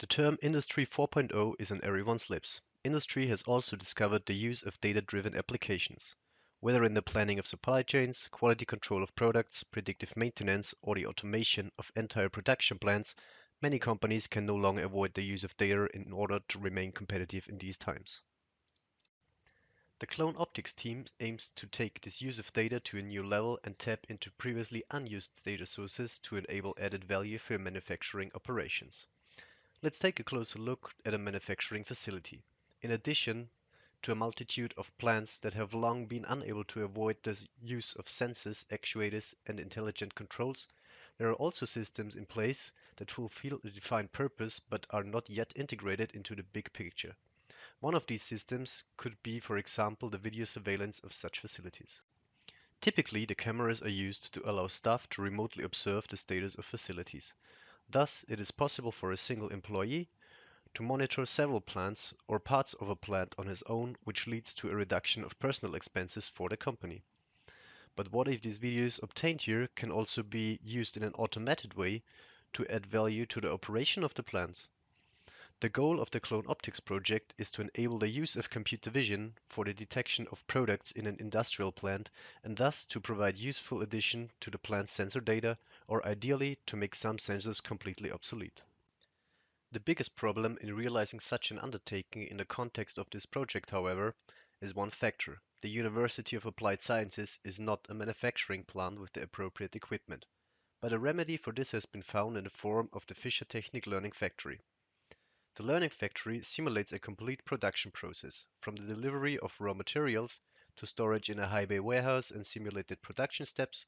The term Industry 4.0 is on everyone's lips. Industry has also discovered the use of data-driven applications. Whether in the planning of supply chains, quality control of products, predictive maintenance, or the automation of entire production plants, many companies can no longer avoid the use of data in order to remain competitive in these times. The Clone Optics team aims to take this use of data to a new level and tap into previously unused data sources to enable added value for manufacturing operations. Let's take a closer look at a manufacturing facility. In addition to a multitude of plants that have long been unable to avoid the use of sensors, actuators, and intelligent controls, there are also systems in place that fulfill a defined purpose but are not yet integrated into the big picture. One of these systems could be, for example, the video surveillance of such facilities. Typically, the cameras are used to allow staff to remotely observe the status of facilities. Thus, it is possible for a single employee to monitor several plants or parts of a plant on his own, which leads to a reduction of personal expenses for the company. But what if these videos obtained here can also be used in an automated way to add value to the operation of the plants? The goal of the Clone Optics project is to enable the use of computer vision for the detection of products in an industrial plant and thus to provide useful addition to the plant's sensor data or ideally to make some sensors completely obsolete. The biggest problem in realizing such an undertaking in the context of this project, however, is one factor. The University of Applied Sciences is not a manufacturing plant with the appropriate equipment, but a remedy for this has been found in the form of the Fischer Technic Learning Factory. The Learning Factory simulates a complete production process, from the delivery of raw materials to storage in a high bay warehouse and simulated production steps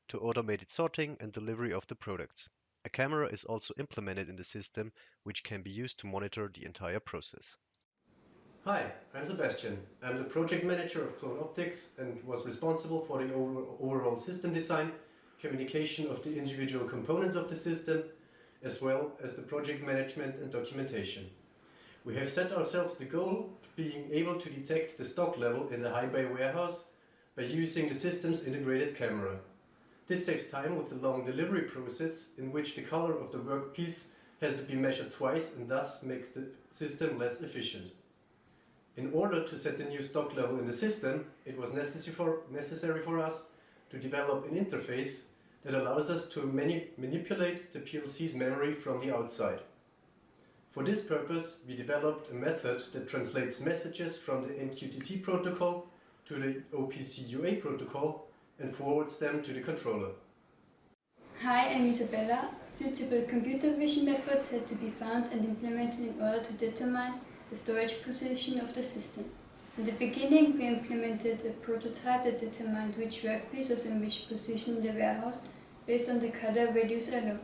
to automated sorting and delivery of the products. A camera is also implemented in the system, which can be used to monitor the entire process. Hi, I'm Sebastian. I'm the project manager of Clone Optics and was responsible for the overall system design, communication of the individual components of the system, as well as the project management and documentation. We have set ourselves the goal of being able to detect the stock level in the high bay warehouse by using the system's integrated camera. This saves time with the long delivery process in which the color of the workpiece has to be measured twice and thus makes the system less efficient. In order to set the new stock level in the system, it was necessary for us to develop an interface that allows us to manipulate the PLC's memory from the outside. For this purpose, we developed a method that translates messages from the MQTT protocol to the OPC UA protocol and forwards them to the controller. Hi, I'm Isabella. Suitable computer vision methods had to be found and implemented in order to determine the storage position of the system. In the beginning, we implemented a prototype that determined which workpiece was in which position in the warehouse based on the color values alone.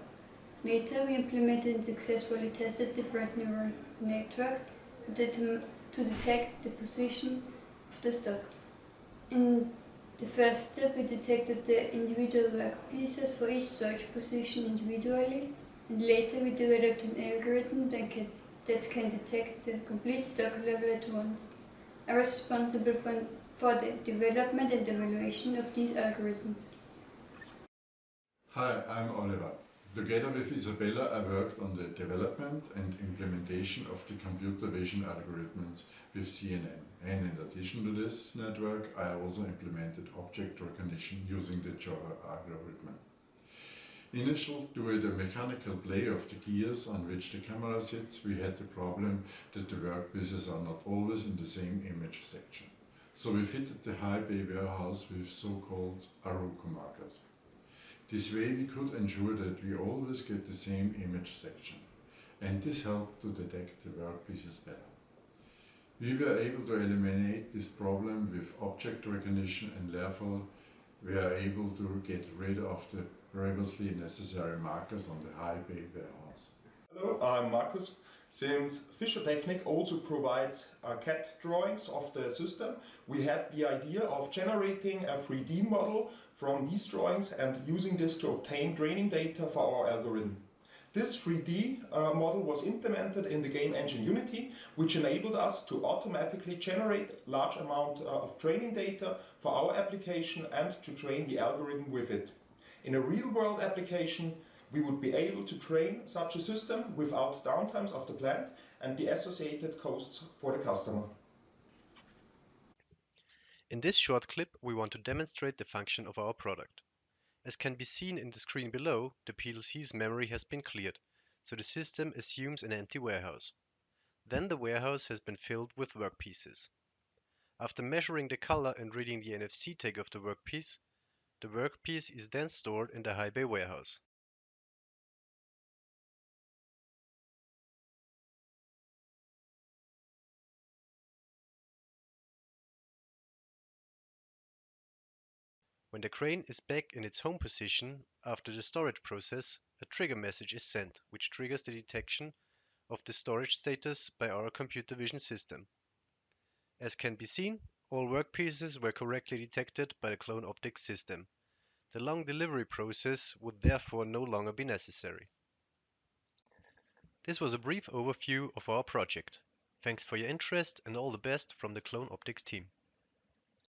Later, we implemented and successfully tested different neural networks to detect the position of the stock. In the first step, we detected the individual workpieces for each storage position individually, and later we developed an algorithm that can detect the complete stock level at once. I was responsible for the development and evaluation of these algorithms. Hi, I'm Oliver. Together with Isabella, I worked on the development and implementation of the computer vision algorithms with CNN. And in addition to this network, I also implemented object recognition using the Java algorithm. Initial to the mechanical play of the gears on which the camera sits, we had the problem that the workpieces are not always in the same image section. So we fitted the high bay warehouse with so-called Aruku markers. This way we could ensure that we always get the same image section, and this helped to detect the workpieces better. We were able to eliminate this problem with object recognition and therefore we are able to get rid of the previously necessary markers on the high bay warehouse. Hello, I'm Markus. Since Fischer Technic also provides CAD drawings of the system, we had the idea of generating a 3D model from these drawings and using this to obtain training data for our algorithm. This 3D model was implemented in the game engine Unity, which enabled us to automatically generate large amount of training data for our application and to train the algorithm with it. In a real-world application, We would be able to train such a system without downtimes of the plant and the associated costs for the customer. In this short clip, we want to demonstrate the function of our product. As can be seen in the screen below, the PLC's memory has been cleared, so the system assumes an empty warehouse. Then the warehouse has been filled with workpieces. After measuring the color and reading the NFC tag of the workpiece is then stored in the high bay warehouse. When the crane is back in its home position after the storage process, a trigger message is sent, which triggers the detection of the storage status by our computer vision system. As can be seen, all workpieces were correctly detected by the Clone Optics system. The long delivery process would therefore no longer be necessary. This was a brief overview of our project. Thanks for your interest and all the best from the Clone Optics team.